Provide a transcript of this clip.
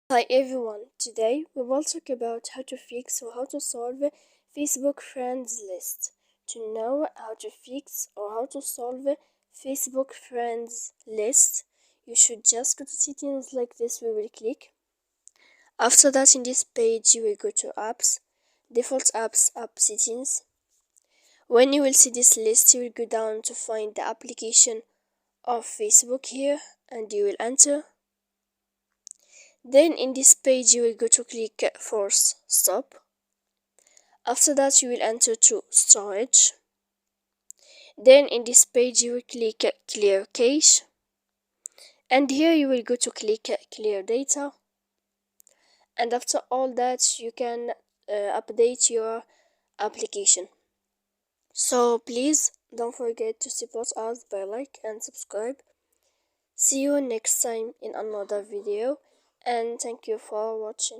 Hi everyone, today we will talk about how to fix or how to solve a Facebook friends list. To know how to fix or how to solve a Facebook friends list, you should just go to settings like this. We will click. After that, in this page, you will go to apps, default apps, app settings. When you will see this list, you will go down to find the application of Facebook here and you will enter. Then in this page you will go to click force stop. After that you will enter to storage. Then in this page you will click clear cache, and here you will go to click clear data, and after all that you can update your application. So please don't forget to support us by like and subscribe. See you next time in another video, and thank you for watching.